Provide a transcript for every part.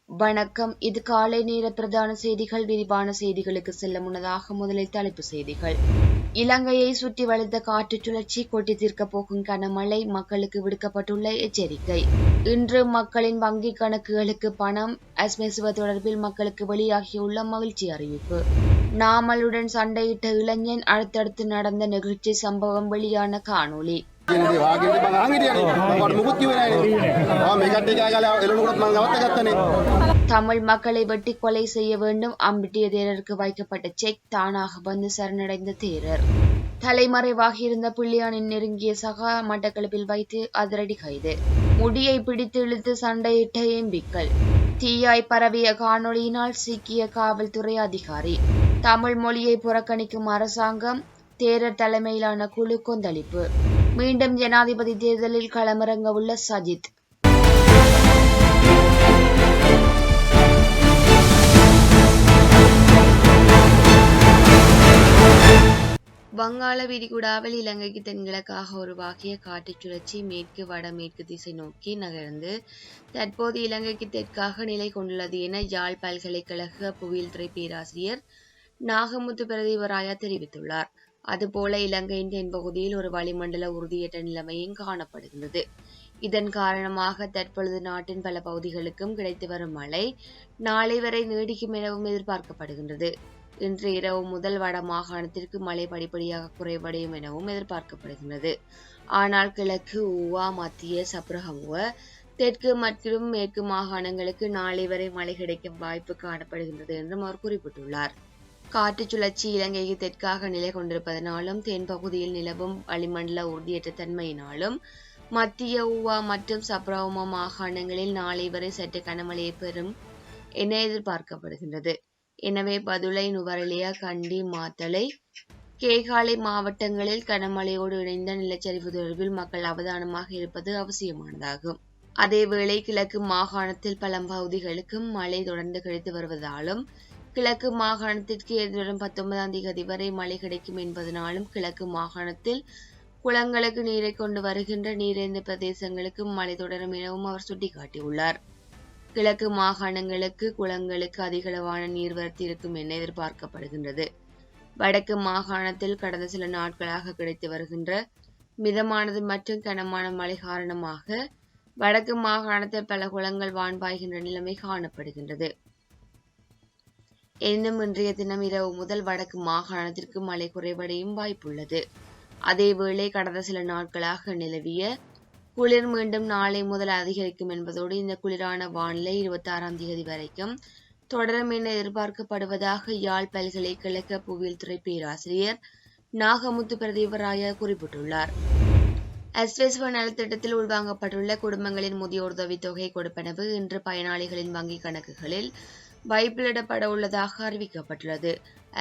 வணக்கம். இது காலை நேர பிரதான செய்திகள். விரிவான செய்திகளுக்கு செல்ல முன்னதாக முதலில் தலைப்புச் செய்திகள். இலங்கையை சுற்றி வளைத்த காற்றுச் சுழற்சி, கொட்டி தீர்க்கப் போகும் கனமழை, மக்களுக்கு விடுக்கப்பட்டுள்ள எச்சரிக்கை. இன்று மக்களின் வங்கிக் கணக்குகளுக்கு பணம், அஸ்மெசுவ தொடர்பில் மக்களுக்கு வெளியாகியுள்ள மகிழ்ச்சி அறிவிப்பு. நாமலுடன் சண்டையிட்ட இளைஞன், அடுத்தடுத்து நடந்த நெகிழ்ச்சி சம்பவம் வெளியான காணொளி. தமிழ் மக்களை வெட்டி கொலை செய்ய வேண்டும், அம்பிட்டிய தேரருக்கு வைக்கப்பட்ட செக், தானாக வந்து சரணடைந்த தேரர். தலைமறைவாகியிருந்த பிள்ளையானின் நெருங்கிய சகா மட்டக்களப்பில் வைத்து அதிரடி கைது. முடியை பிடித்து இழுத்து சண்டையிட்ட எம்பிக்கள். தீயாய் பரவிய காணொளியினால் சிக்கிய காவல்துறை அதிகாரி. தமிழ் மொழியை புறக்கணிக்கும் அரசாங்கம், தேரர் தலைமையிலான குழு கொந்தளிப்பு. மீண்டும் ஜனாதிபதி தேர்தலில் களமிறங்க உள்ள சஜித். வங்காள விரிகுடாவில் இலங்கைக்கு தென்கிழக்காக உருவாகிய காற்றுச் சுழற்சி மேற்கு வடமேற்கு திசை நோக்கி நகர்ந்து தற்போது இலங்கைக்கு தெற்காக நிலை கொண்டுள்ளது என யாழ் பல்கலைக்கழக புவியியல்துறை பேராசிரியர் நாகமுத்து பிரதீபராயா தெரிவித்துள்ளார். அதுபோல இலங்கையின் தென்பகுதியில் ஒரு வளிமண்டல உறுதியற்ற நிலைமையும் காணப்படுகிறது. இதன் காரணமாக தற்பொழுது நாட்டின் பல பகுதிகளுக்கும் கிடைத்து வரும் மழை நாளை வரை நீடிக்கும் எனவும் எதிர்பார்க்கப்படுகின்றது. இன்று இரவு முதல் வட மாகாணத்திற்கு மழை படிப்படியாக குறைவடையும் எனவும் எதிர்பார்க்கப்படுகின்றது. ஆனால் கிழக்கு, ஊவா, மத்திய, சப்ரகமுவ, தெற்கு மற்றும் மேற்கு மாகாணங்களுக்கு நாளை வரை மழை கிடைக்கும் வாய்ப்பு காணப்படுகின்றது என்றும் அவர் குறிப்பிட்டுள்ளார். காற்றுச் சுழற்சி இலங்கைக்கு தெற்காக நிலை கொண்டிருப்பதனாலும் தென்பகுதியில் நிலவும் வளிமண்டல உறுதியற்ற தன்மையினாலும் மத்திய, ஊவா மற்றும் சப்ரகமுவ மாகாணங்களில் நாளை வரை சற்று கனமழையை பெறும் என எதிர்பார்க்கப்படுகின்றது. எனவே பதுளை, நுவரெலியா, கண்டி, மாத்தளை, கேகாலை மாவட்டங்களில் கனமழையோடு இணைந்த நிலச்சரிவு தொடர்பில் மக்கள் அவதானமாக இருப்பது அவசியமானதாகும். அதேவேளை கிழக்கு மாகாணத்தில் பல பகுதிகளுக்கும் மழை தொடர்ந்து கிடைத்து வருவதாலும் கிழக்கு மாகாணத்திற்கு எதிர்வரும் 19ஆம் தேதி வரை மழை கிடைக்கும் என்பதனாலும் கிழக்கு மாகாணத்தில் குளங்களுக்கு நீரை கொண்டு வருகின்ற நீரேந்த பிரதேசங்களுக்கும் மழை தொடரும் எனவும் அவர் சுட்டிக்காட்டியுள்ளார். கிழக்கு மாகாணங்களுக்கு குளங்களுக்கு அதிகளவான நீர்வரத்து இருக்கும் என எதிர்பார்க்கப்படுகின்றது. வடக்கு மாகாணத்தில் கடந்த சில நாட்களாக கிடைத்து வருகின்ற மிதமானது மற்றும் கனமான மழை காரணமாக வடக்கு மாகாணத்தில் பல குளங்கள் வான்பாய்கின்ற நிலைமை காணப்படுகின்றது. எனினும் இன்றைய தினம் இரவு முதல் வடக்கு மாகாணத்திற்கு மழை குறைவடையும் வாய்ப்புள்ளது. அதேவேளை கடந்த சில நாட்களாக நிலவிய குளிர் மீண்டும் நாளை முதல் அதிகரிக்கும் என்பதோடு இந்த குளிரான வானிலை 26ஆம் தேதி வரைக்கும் தொடரும் என எதிர்பார்க்கப்படுவதாக யாழ் பல்கலைக்கழக புவியியல்துறை பேராசிரியர் நாகமுத்து பிரதீபராயா குறிப்பிட்டுள்ளார். அஸ்வெசுவ நலத்திட்டத்தில் உள்வாங்கப்பட்டுள்ள குடும்பங்களின் முதியோர் உதவித் தொகை கொடுப்பனவு இன்று பயனாளிகளின் வங்கிக் கணக்குகளில் வைப்பிலிடப்பட உள்ளதாக அறிவிக்கப்பட்டுள்ளது.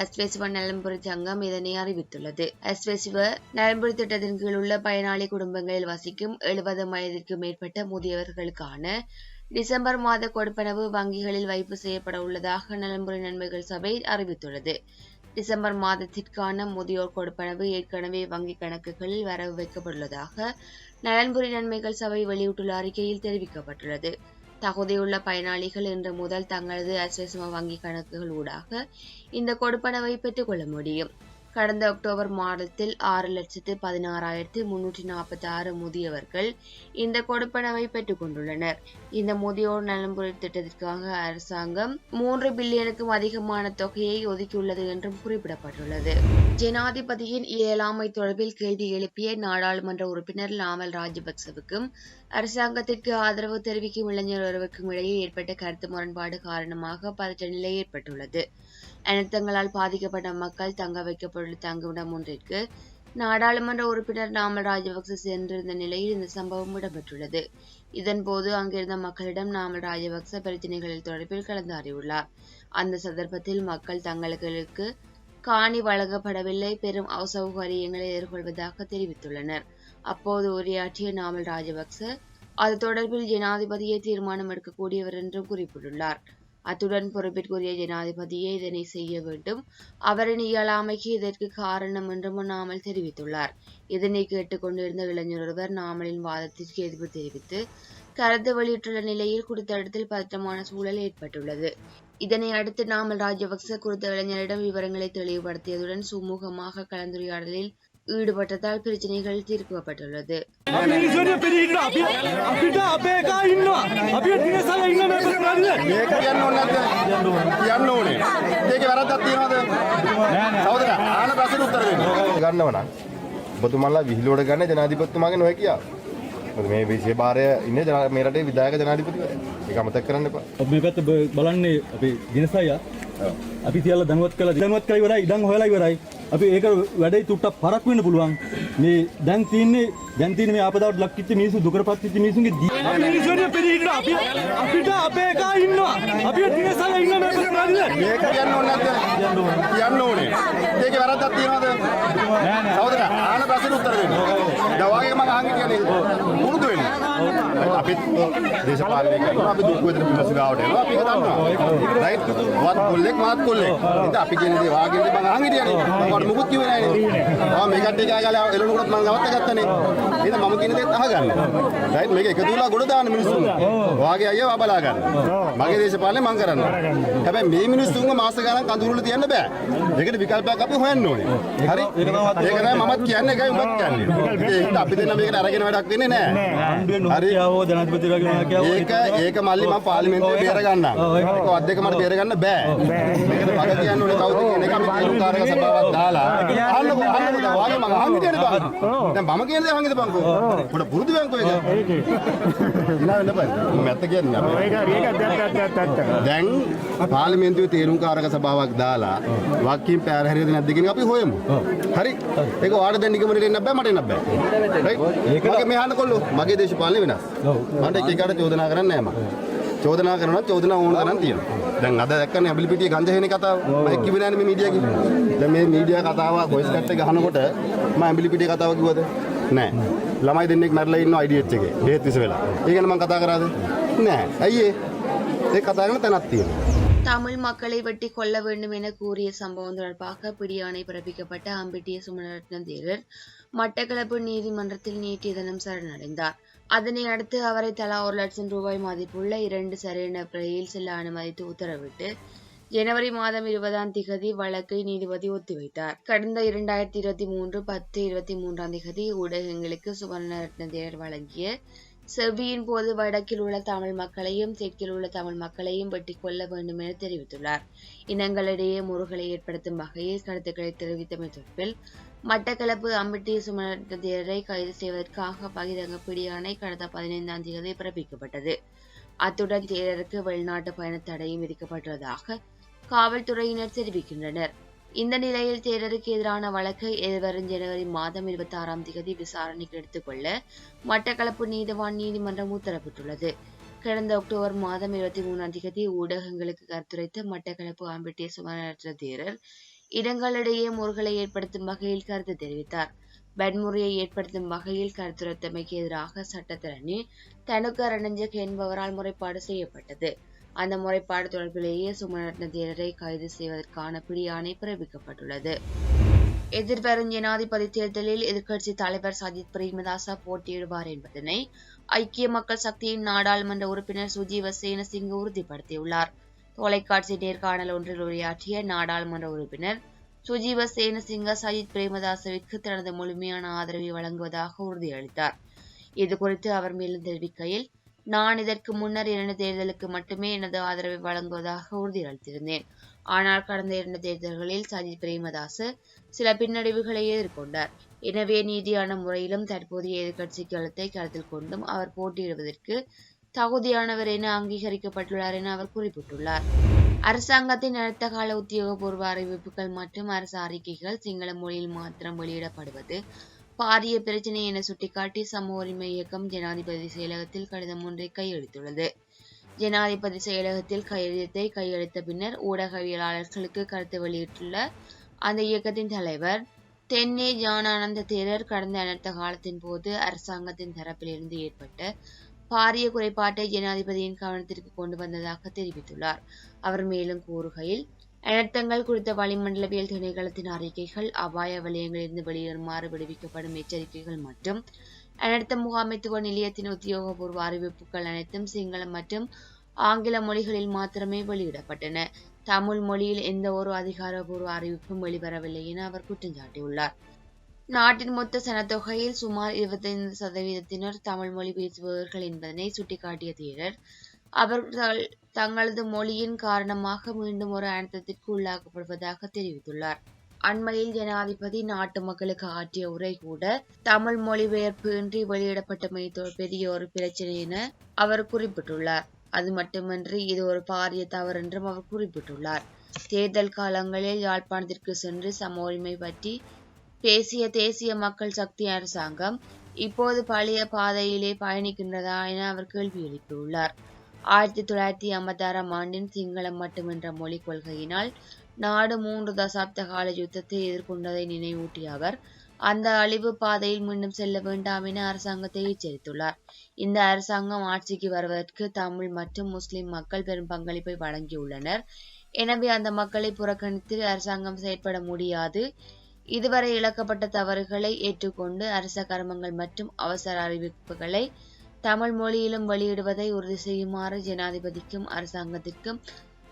அஸ்வெசுவ நலன்புரி சங்கம் இதனை அறிவித்துள்ளது. அஸ்வெசுவ நலன்புரி திட்டத்தின் கீழ் உள்ள பயனாளி குடும்பங்களில் வசிக்கும் 70 வயதிற்கு மேற்பட்ட முதியவர்களுக்கான டிசம்பர் மாத கொடுப்பனவு வங்கிகளில் வைப்பு செய்யப்பட உள்ளதாக நலன்புரி நன்மைகள் சபை அறிவித்துள்ளது. டிசம்பர் மாதத்திற்கான முதியோர் கொடுப்பனவு ஏற்கனவே வங்கிக் கணக்குகளில் வரவு வைக்கப்பட்டுள்ளதாக நலன்புரி நன்மைகள் சபை வெளியிட்டுள்ள அறிக்கையில் தெரிவிக்கப்பட்டுள்ளது. தகுதியுள்ள பயனாளிகள் இன்று முதல் தங்களது அஸ்வெசுவ வங்கி கணக்குகள் ஊடாக இந்த கொடுப்பனவை பெற்றுக் கொள்ள முடியும். கடந்த அக்டோபர் மாதத்தில் 6,16,346 முதியவர்கள் இந்த கொடுப்பனவை பெற்றுக் கொண்டுள்ளனர். இந்த முதியோர் நலன்புரி திட்டத்திற்காக அரசாங்கம் 3 பில்லியனுக்கும் அதிகமான தொகையை ஒதுக்கியுள்ளது என்றும் குறிப்பிடப்பட்டுள்ளது. ஜனாதிபதியின் இயலாமை தொடர்பில் கேள்வி எழுப்பிய நாடாளுமன்ற உறுப்பினர் நாமல் ராஜபக்சவுக்கும் அரசாங்கத்திற்கு ஆதரவு தெரிவிக்கும் இளைஞர் ஒருவருக்கும் இடையே ஏற்பட்ட கருத்து முரண்பாடு காரணமாக பதற்ற நிலை ஏற்பட்டுள்ளது. அனர்த்தங்களால் பாதிக்கப்பட்ட மக்கள் தங்க வைக்கப்பட்டுள்ள தங்குமிடம் ஒன்றிற்கு நாடாளுமன்ற உறுப்பினர் நாமல் ராஜபக்ச சென்றிருந்த நிலையில் இந்த சம்பவம் இடம்பெற்றுள்ளது. இதன்போது அங்கிருந்த மக்களிடம் நாமல் ராஜபக்ச பிரச்சினைகளில் தொடர்பில் கலந்தாடியுள்ளார். அந்த சந்தர்ப்பத்தில் மக்கள் தங்களுக்கு காணி வழங்கப்படவில்லை, பெரும் அசௌகரியங்களை எதிர்கொள்வதாக தெரிவித்துள்ளனர். அப்போது உரையாற்றிய நாமல் ராஜபக்ச அது தொடர்பில் ஜனாதிபதியை தீர்மானம் எடுக்கக்கூடியவர் என்றும் குறிப்பிட்டுள்ளார். அத்துடன் பொறுப்பிற்குரிய ஜனாதிபதியே இதனை செய்ய வேண்டும், அவரின் இயலாமைக்கு இதற்கு காரணம் என்றும் நாமல் தெரிவித்துள்ளார். இதனை கேட்டுக்கொண்டிருந்த இளைஞர் ஒருவர் நாமலின் வாதத்திற்கு எதிர்ப்பு தெரிவித்து கருத்து வெளியிட்டுள்ள நிலையில் குறித்த இடத்தில் பதற்றமான சூழல் ஏற்பட்டுள்ளது. இதனை அடுத்து நாமல் ராஜபக்ச குறித்த இளைஞரிடம் விவரங்களை தெளிவுபடுத்தியதுடன் சுமூகமாக கலந்துரையாடலில் ஈடுபட்டதால் பிரச்சினைகள் தீர்க்கப்பட்டுள்ளது. ඔබතුමාලා විහිළුවට ගන්න ජනාධිපතිතුමාගේ නොහැකියාව. මොකද මේ විශේෂ භාරය ඉන්නේ මේ රටේ විධායක ජනාධිපතිවරයා. ඒක අමතක කරන්න එපා. මේ පැත්ත බලන්නේ අපි දිනසයියා. අපි තියලා දැනුවත් කළා ඉවරයි ඉඩම් හොයලා ඉවරයි. අපි ඒක වැඩේ තුට්ටක් පරක් වෙන්න පුළුවන්. මේ දැන් තියෙන්නේ මේ ආපදාවට ලක් වෙච්ච මිනිස්සු දුකටපත් වෙච්ච මිනිස්සුන්ගේ අපි මිනිස්සුන්ගේ පිළිහින්න අපිට අපේ එකා ඉන්නවා. අපිට දිනසයියා ඉන්න මේ ප්‍රශ්නාදිද? මේක කියන්න ඕනේ නැද්ද? කියන්න ඕනේ. ඒකේ වැරද්දක් තියනවද? නෑ නෑ. සහෝදරයා ආන ප්‍රශ්නෙට උත්තර දෙන්න. දැන් වාගේ මම අහන්නේ කියන්නේ පුරුදු වෙන්න. අපි දේශපාලනය කරනවා අපි දුක් වේදන මිනිස්සු ගාවට එනවා අපි ඒක දන්නවා. රයිට්? වත් කොල්ලෙක් මාත් කොල්ලෙක්. ඉතින් අපි කියන්නේ දේ වාගේ දේ මම අහන්නේ කියන්නේ. මම මුකුත් කිව්වේ නෑනේ. මේකට එක ගාලා එළවලුකට මම ගවත්ත ගත්තනේ. එහෙනම් මම කියන දේත් අහගන්න. රයිට් මේක එකතු වෙලා ගොඩ දාන්න මිනිස්සුන්. වාගේ අයියව බලා ගන්න. මගේ දේශපාලනේ මම කරනවා. හැබැයි මේ මිනිස්සුන්ව මාස ගණන් කඳුරුල තියන්න බෑ. ඒකට විකල්පයක් අපි හොයන්න ඕනේ. හරි? ඒක තමයි මමත් කියන්නේ ඒකයි උඹත් කියන්නේ. ඒක අපි දෙන්න මේකට අරගෙන වැඩක් වෙන්නේ නෑ. හරි? ඒක මල්ලි මම පාර්ලිමේන්තුවේ බේර ගන්නම්. ඒක වත් දෙක මට බේර ගන්න බෑ. මේකට වග කියන්න ඕනේ කවුද කියන එක අපි තීරුකාරක සභාවක් දාලා අහන්නකෝ වාගේ මම අහන්නේ දෙන්න බෑ. දැන් මම කියන දේ අහන්නේ බංකෝ. පොඩ පුරුදු බංකෝ ඒක. ඉනා වෙන්න බෑ. මම ඇත්ත කියන්නේ. දැන් පාර්ලිමේන්තුවේ තීරුකාරක සභාවක් දාලා වක්කීම් පෑර හැරියද නැද්ද කියන එක අපි හොයමු. හරි? ඒක ඔයාලට දැන් නිගමනයට එන්න බෑ මට එන්න බෑ. රයිට්? ඒක මේ අහන්නකොල්ලෝ මගේ දේශපාලනේ වෙනස්. මට එක එකට චෝදනා කරන්නේ නැහැ මම. චෝදනා කරනවා චෝදනා ඕන තරම් තියෙනවා. දැන් අද දැක්කනේ අබිලිපිටියේ ගංජහේනේ කතාව. මම කිව්වේ නෑනේ මේ මීඩියා කිව්වේ. දැන් මේ මීඩියා කතාව වොයිස් කට් එක ගහනකොට මම අබිලිපිටියේ කතාව කිව්වද? නෑ. ළමයි දෙන්නෙක් මැරලා ඉන්නවා IDH එකේ. බෙහෙත් විස වෙලා. ඒ ගැන මම කතා කරාද? நෑ. ஐயே ඒ කතා කරන තැනක් තියෙනවා. தமிழ் மக்களை வெட்டி கொள்ள வேண்டும் என கூறிய சம்பவம் தொடர்பாக பிடியாணை பிறப்பிக்கப்பட்ட அம்பிட்டிய சுமணரத்ன தேரர் மட்டக்களப்பு நீதிமன்றத்தில் நேற்றைய தினம் சரணடைந்தார். அதனை அடுத்து அவரை தலா 1 லட்சம் ரூபாய் மதிப்புள்ள 2 சரண பிரயில் செல்ல அனுமதித்து உத்தரவிட்டு ஜனவரி மாதம் 20ஆம் திகதி வழக்கை நீதிபதி ஒத்திவைத்தார். கடந்த 2023 10/23ஆம் திகதி ஊடகங்களுக்கு சுமணரத்ன தேரர் வழங்கிய செவ்வியின் போது வடக்கில் உள்ள தமிழ் மக்களையும் தெற்கில் உள்ள தமிழ் மக்களையும் வெட்டி கொள்ள வேண்டும் என தெரிவித்துள்ளார். இனங்களிடையே முறுகலை ஏற்படுத்தும் வகையில் கருத்துக்களை தெரிவித்தமை தொடர்பில் மட்டக்களப்பு அம்பிட்டிய சுமணரத்ன தேரரை கைது செய்வதற்காக பகிரங்க பிடியாணை கடந்த 15ஆம் தேதி பிறப்பிக்கப்பட்டது. அத்துடன் தேரருக்கு வெளிநாட்டு பயண தடையும் விதிக்கப்பட்டுள்ளதாக காவல்துறையினர் தெரிவிக்கின்றனர். இந்த நிலையில் தேரருக்கு எதிரான வழக்கை எதிர்வரும் ஜனவரி மாதம் 26ஆம் தேதி விசாரணைக்கு எடுத்துக்கொள்ள மட்டக்களப்பு நீதவான் நீதிமன்றம் உத்தரவிட்டுள்ளது. கடந்த அக்டோபர் மாதம் 23ஆம் தேதி ஊடகங்களுக்கு கருத்துரைத்த மட்டக்களப்பு அம்பிட்டிய சுமணரத்ன தேரர் இடங்களிடையே முறுகலை ஏற்படுத்தும் வகையில் கருத்து தெரிவித்தார். வன்முறையை ஏற்படுத்தும் வகையில் கருத்துரைத்தமைக்கு எதிராக சட்டத்தரணி தனுக்க ரணஞ்சக் என்பவரால் முறைப்பாடு செய்யப்பட்டது. அந்த முறைப்பாடு தொடர்பிலேயே சுமணரத்ன தேரரை கைது செய்வதற்கான பிடியாணை பிறப்பிக்கப்பட்டுள்ளது. எதிர்வரும் ஜனாதிபதி தேர்தலில் எதிர்க்கட்சி தலைவர் சஜித் பிரேமதாச போட்டியிடுவார் என்பதனை ஐக்கிய மக்கள் சக்தியின் நாடாளுமன்ற உறுப்பினர் சுஜீவ சேனசிங்க உறுதிப்படுத்தியுள்ளார். தொலைக்காட்சி நேர்காணல் ஒன்றில் உரையாற்றிய நாடாளுமன்ற உறுப்பினர் சுஜீவ சேனசிங்க சஜித் பிரேமதாசவிற்கு தனது முழுமையான ஆதரவை வழங்குவதாக உறுதியளித்தார். இதுகுறித்து அவர் மேலும் தெரிவிக்கையில், நான் இதற்கு முன்னர் 2 தேர்தலுக்கு மட்டுமே எனது ஆதரவை வழங்குவதாக உறுதியளித்திருந்தேன். ஆனால் கடந்த 2 தேர்தல்களில் சஜித் பிரேமதாச சில பின்னடைவுகளை எதிர்கொண்டார். எனவே நீதியான முறையிலும் தற்போதைய எதிர்க்கட்சி களத்தை கருத்தில் கொண்டும் அவர் போட்டியிடுவதற்கு தகுதியானவர் என அங்கீகரிக்கப்பட்டுள்ளார் என அவர் குறிப்பிட்டுள்ளார். அரசாங்கத்தின் அடுத்த கால உத்தியோகபூர்வ அறிவிப்புகள் மற்றும் அரசு அறிக்கைகள் சிங்கள மொழியில் மாத்திரம் வெளியிடப்படுவது பாரிய பிரச்சினை என சுட்டிக்காட்டி சமூக உரிமை இயக்கம் ஜனாதிபதி செயலகத்தில் கடிதம் ஒன்றை கையெழுத்துள்ளது. ஜனாதிபதி செயலகத்தில் கையெழுத்தை கையளித்த பின்னர் ஊடகவியலாளர்களுக்கு கருத்து வெளியிட்டுள்ள அந்த இயக்கத்தின் தலைவர் தென்னே ஞானானந்த தேரர் கடந்த அனர்த்த காலத்தின் போது அரசாங்கத்தின் தரப்பிலிருந்து ஏற்பட்ட பாரிய குறைபாட்டை ஜனாதிபதியின் கவனத்திற்கு கொண்டு வந்ததாக தெரிவித்துள்ளார். அவர் மேலும் கூறுகையில், அனர்த்தங்கள் குறித்த வளிமண்டலவியல் திணைக்களத்தின் அறிக்கைகள், அபாய வலயங்களிலிருந்து வெளியேறுமாறு விடுவிக்கப்படும் எச்சரிக்கைகள் மற்றும் அனர்த்த முகாமைத்துவ நிலையத்தின் உத்தியோகபூர்வ அறிவிப்புகள் அனைத்தும் சிங்களம் மற்றும் ஆங்கில மொழிகளில் மாத்திரமே வெளியிடப்பட்டன. தமிழ் மொழியில் எந்த ஒரு அதிகாரப்பூர்வ அறிவிப்பும் வெளிவரவில்லை என அவர் குற்றம் சாட்டியுள்ளார். நாட்டின் மொத்த சனத்தொகையில் சுமார் 25% தமிழ் மொழி பேசுபவர்கள் என்பதனை சுட்டிக்காட்டிய தேரர், அவர்கள் தங்களது மொழியின் காரணமாக மீண்டும் ஒரு அனர்த்தத்திற்கு உள்ளாக்கப்படுவதாக தெரிவித்துள்ளார். அண்மையில் ஜனாதிபதி நாட்டு மக்களுக்கு ஆற்றிய உரை கூட தமிழ் மொழிபெயர்ப்பு இன்றி வெளியிடப்பட்டமை பெரிய ஒரு பிரச்சனை என அவர் குறிப்பிட்டுள்ளார். அது மட்டுமின்றி இது ஒரு பாரிய தவறு என்றும் அவர் குறிப்பிட்டுள்ளார். தேர்தல் காலங்களில் யாழ்ப்பாணத்திற்கு சென்று சம உரிமை பற்றி பேசிய தேசிய மக்கள் சக்தி அரசாங்கம் இப்போது பழைய பாதையிலே பயணிக்கின்றதா என அவர் கேள்வி எழுப்பியுள்ளார். 1956 ஆண்டின் சிங்களம் மட்டுமென்ற மொழிக் கொள்கையினால் நாடு 3 தசாப்த கால யுத்தத்தை எதிர்கொண்டதை நினைவூட்டிய அவர் அந்த அழிவு பாதையில் மீண்டும் செல்ல வேண்டாம் என அரசாங்கத்தை எச்சரித்துள்ளார். இந்த அரசாங்கம் ஆட்சிக்கு வருவதற்கு தமிழ் மற்றும் முஸ்லிம் மக்கள் பெரும் பங்களிப்பை வழங்கியுள்ளனர். எனவே அந்த மக்களை புறக்கணித்து அரசாங்கம் செயற்பட முடியாது. இதுவரை இழக்கப்பட்ட தவறுகளை ஏற்றுக்கொண்டு அரச கர்மங்கள் மற்றும் அவசர அறிவிப்புகளை தமிழ் மொழியிலும் வெளியிடுவதை உறுதி செய்யுமாறு ஜனாதிபதிக்கும் அரசாங்கத்திற்கும்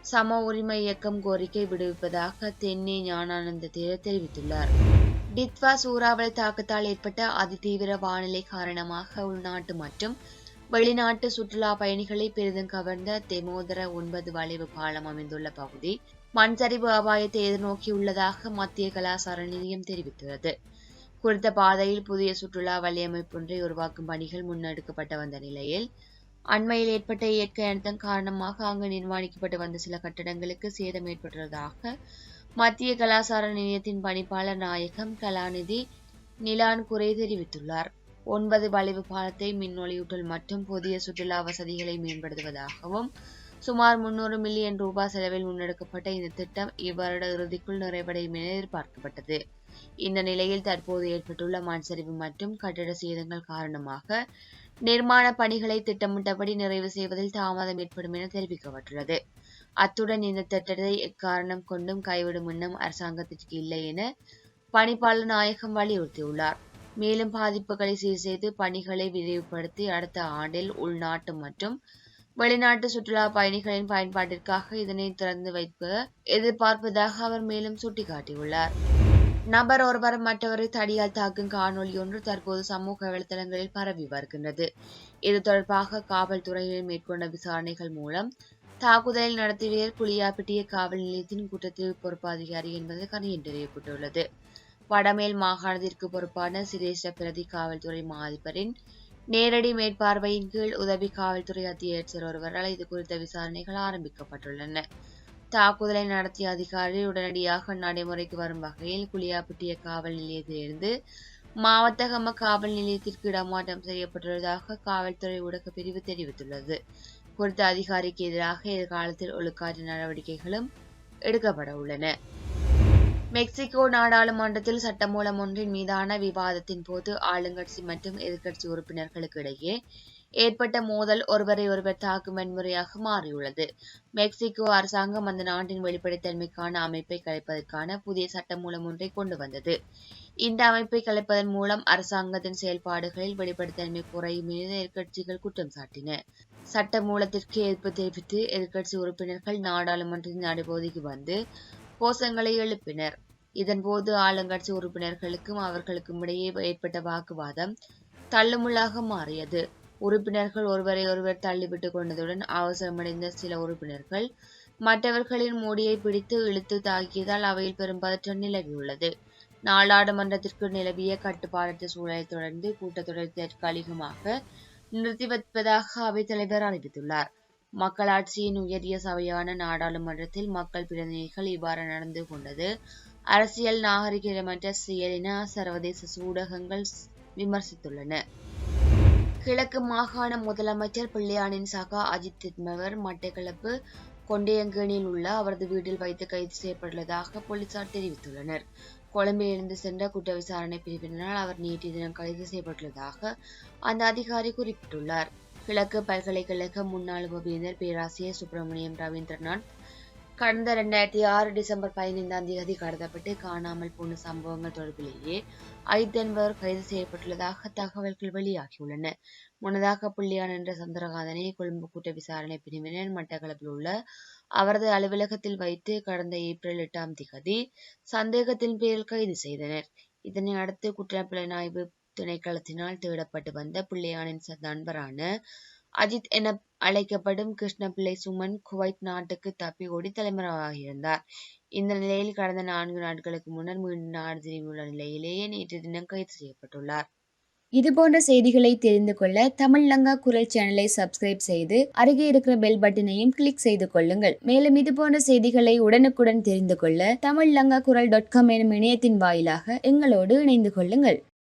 சம உரிமை இயக்கம் கோரிக்கை விடுவிப்பதாக தென்னே ஞானானந்த தேரர் தெரிவித்துள்ளார். டித்வா சூறாவளி தாக்கத்தால் ஏற்பட்ட அதிதீவிர வானிலை காரணமாக உள்நாட்டு மற்றும் வெளிநாட்டு சுற்றுலா பயணிகளை பெரிதும் கவர்ந்த தெமோதர 9 வளைவு பாலம் அமைந்துள்ள பகுதி மண் சரிவு அபாயத்தை எதிர்நோக்கியுள்ளதாக மத்திய கலாசார நிலையம் தெரிவித்துள்ளது. குறித்த பாதையில் புதிய சுற்றுலா வலையமைப்பொன்றை உருவாக்கும் பணிகள் முன்னெடுக்கப்பட்டு வந்த நிலையில் அண்மையில் ஏற்பட்ட இயற்கை அனர்த்தம் காரணமாக அங்கு நிர்மாணிக்கப்பட்டு வந்த சில கட்டடங்களுக்கு சேதம் ஏற்பட்டுள்ளதாக மத்திய கலாசார நிலையத்தின் பணிப்பாளர் நாயகம் கலாநிதி நிலான் குரே தெரிவித்துள்ளார். 9 வளைவு பாலத்தை மின்னொளியூட்டல் மற்றும் புதிய சுற்றுலா வசதிகளை மேம்படுத்துவதாகவும் சுமார் 300 மில்லியன் ரூபாய் செலவில் முன்னெடுக்கப்பட்ட இந்த திட்டம் இவ்வருட இறுதிக்குள் நிறைவடையும் என எதிர்பார்க்கப்பட்டது. இந்த நிலையில் தற்போது ஏற்பட்டுள்ள மண் சரிவு மற்றும் கட்டட சேதங்கள் காரணமாக நிர்மாண பணிகளை திட்டமிட்டபடி நிறைவு செய்வதில் தாமதம் ஏற்படும் என தெரிவிக்கப்பட்டுள்ளது. அத்துடன் இந்த திட்டத்தை எக்காரணம் கொண்டும் கைவிடும் எண்ணம் அரசாங்கத்திற்கு இல்லை என பணிப்பாளர் நாயகம் வலியுறுத்தியுள்ளார். மேலும் பாதிப்புகளை சீர் செய்து பணிகளை விரைவுபடுத்தி அடுத்த ஆண்டில் உள்நாட்டு மற்றும் வெளிநாட்டு சுற்றுலா பயணிகளின் பயன்பாட்டிற்காக இதனை திறந்து வைக்க எதிர்பார்ப்பதாக அவர் மேலும் சுட்டிக்காட்டியுள்ளார். நபர் ஒருவர் மற்றவரை தடியால் தாக்கும் காணொலி ஒன்று தற்போது சமூக வலைதளங்களில் பரவி வருகின்றது. இது தொடர்பாக காவல்துறையினர் மேற்கொண்ட விசாரணைகள் மூலம் தாக்குதலில் நடத்தியவர் குளியாப்பிட்டிய காவல் நிலையத்தின் குற்றத்தீர்வு பொறுப்பு அதிகாரி என்பது கண்டறியப்பட்டுள்ளது. வடமேல் மாகாணத்திற்கு பொறுப்பான சிரேஷ்ட பிரதி காவல்துறை மா அதிபரின் நேரடி மேற்பார்வையின் கீழ் உதவி காவல்துறை அத்தியட்சர் ஒருவரால் இது குறித்த விசாரணைகள் ஆரம்பிக்கப்பட்டுள்ளன. தாக்குதலை நடத்திய அதிகாரி உடனடியாக நடைமுறைக்கு வரும் வகையில் குளியாப்பிட்டிய காவல் நிலையத்திலிருந்து மாவட்டகம காவல் நிலையத்திற்கு இடமாற்றம் செய்யப்பட்டுள்ளதாக காவல்துறை ஊடக பிரிவு தெரிவித்துள்ளது. குறித்த அதிகாரிக்கு எதிராக எதிர்காலத்தில் ஒழுக்காற்று நடவடிக்கைகளும் எடுக்கப்பட உள்ளன. மெக்சிகோ நாடாளுமன்றத்தில் சட்டமூலம் ஒன்றின் மீதான விவாதத்தின் போது ஆளுங்கட்சி மற்றும் எதிர்க்கட்சி உறுப்பினர்களுக்கு இடையே ஏற்பட்ட மோதல் ஒருவரை ஒருவர் தாக்கும் வன்முறையாக மாறியுள்ளது. மெக்சிகோ அரசாங்கம் அந்த நாட்டின் வெளிப்படைத்தன்மைக்கான அமைப்பை கலைப்பதற்கான புதிய சட்டமூலம் ஒன்றை கொண்டு வந்தது. இந்த அமைப்பை கலைப்பதன் மூலம் அரசாங்கத்தின் செயல்பாடுகளில் வெளிப்படைத்தன்மை குறையும் என எதிர்க்கட்சிகள் குற்றம் சாட்டின. சட்டமூலத்திற்கு எதிர்ப்பு தெரிவித்து எதிர்க்கட்சி உறுப்பினர்கள் நாடாளுமன்றத்தின் நடுப்பகுதிக்கு வந்து கோஷங்களை எழுப்பினர். இதன்போது ஆளுங்கட்சி உறுப்பினர்களுக்கும் அவர்களுக்கும் இடையே ஏற்பட்ட வாக்குவாதம் தள்ளுமுள்ளாக மாறியது. உறுப்பினர்கள் ஒருவரை ஒருவர் தள்ளிவிட்டுக் கொண்டதுடன் அவசரமடைந்த சில உறுப்பினர்கள் மற்றவர்களின் மூடியை பிடித்து இழுத்து தாக்கியதால் அவையில் பெரும் பதற்றம் நிலவியுள்ளது. நாடாளுமன்றத்திற்கு நிலவிய கட்டுப்பாடற்ற சூழலை தொடர்ந்து கூட்டத்தொடர் தற்காலிகமாக நிறுத்தி வைப்பதாக அவைத் தலைவர் அறிவித்துள்ளார். மக்களாட்சியின் உயரிய சபையான நாடாளுமன்றத்தில் மக்கள் பிரதிநிதிகள் இவ்வாறு நடந்து கொண்டது அரசியல் நாகரிகமற்ற செயல் என சர்வதேச ஊடகங்கள் விமர்சித்துள்ளன. கிழக்கு மாகாண முதலமைச்சர் பிள்ளையானின் சகா அஜித் என்பவர் மட்டக்களப்பு கொண்டையங்கேணியில் உள்ள அவரது வீட்டில் வைத்து கைது செய்யப்பட்டுள்ளதாக போலீசார் தெரிவித்துள்ளனர். கொழும்பிலிருந்து சென்ற குற்ற விசாரணை பிரிவினரால் அவர் நேற்றைய தினம் கைது செய்யப்பட்டுள்ளதாக அந்த அதிகாரி குறிப்பிட்டுள்ளார். கிழக்கு பல்கலைக்கழக முன்னாள் உபவேந்தர் பேராசிரியர் சுப்பிரமணியம் ரவீந்திரநாத் கடந்த 2006 டிசம்பர் 15ஆம் தேதி கடத்தப்பட்டு காணாமல் போன சம்பவங்கள் தொடர்பிலேயே 5 என்பவர் கைது செய்யப்பட்டுள்ளதாக தகவல்கள் வெளியாகியுள்ளன. முன்னதாக புள்ளியான் என்ற சந்திரகாந்தனை கொழும்பு குற்ற விசாரணை பிரிவினர் மட்டக்களப்பில் உள்ள அவரது அலுவலகத்தில் வைத்து கடந்த ஏப்ரல் 8ஆம் தேதி சந்தேகத்தின் பேரில் கைது செய்தனர். இதனை அடுத்து குற்றப்புலனாய்வு திணைக்களத்தினால் தேடப்பட்டு வந்த புள்ளியானின் நண்பரான அஜித் என அழைக்கப்படும் கிருஷ்ணபிள்ளை சுமன் குவைத் நாட்டுக்கு தப்பி ஓடி தலைமறைவாகியிருந்தார். இந்த நிலையில் கடந்த 4 நாட்களுக்கு முன்னர் மீண்டும் நாடு திரும்பியுள்ள நிலையிலேயே நேற்று தினம் கைது செய்யப்பட்டுள்ளார். இதுபோன்ற செய்திகளை தெரிந்து கொள்ள தமிழ் லங்கா குரல் சேனலை சப்ஸ்கிரைப் செய்து அருகே இருக்கிற பெல் பட்டனையும் கிளிக் செய்து கொள்ளுங்கள். மேலும் இதுபோன்ற செய்திகளை உடனுக்குடன் தெரிந்து கொள்ள தமிழ்லங்காகுரல்.com எனும் இணையத்தின் வாயிலாக எங்களோடு இணைந்து கொள்ளுங்கள்.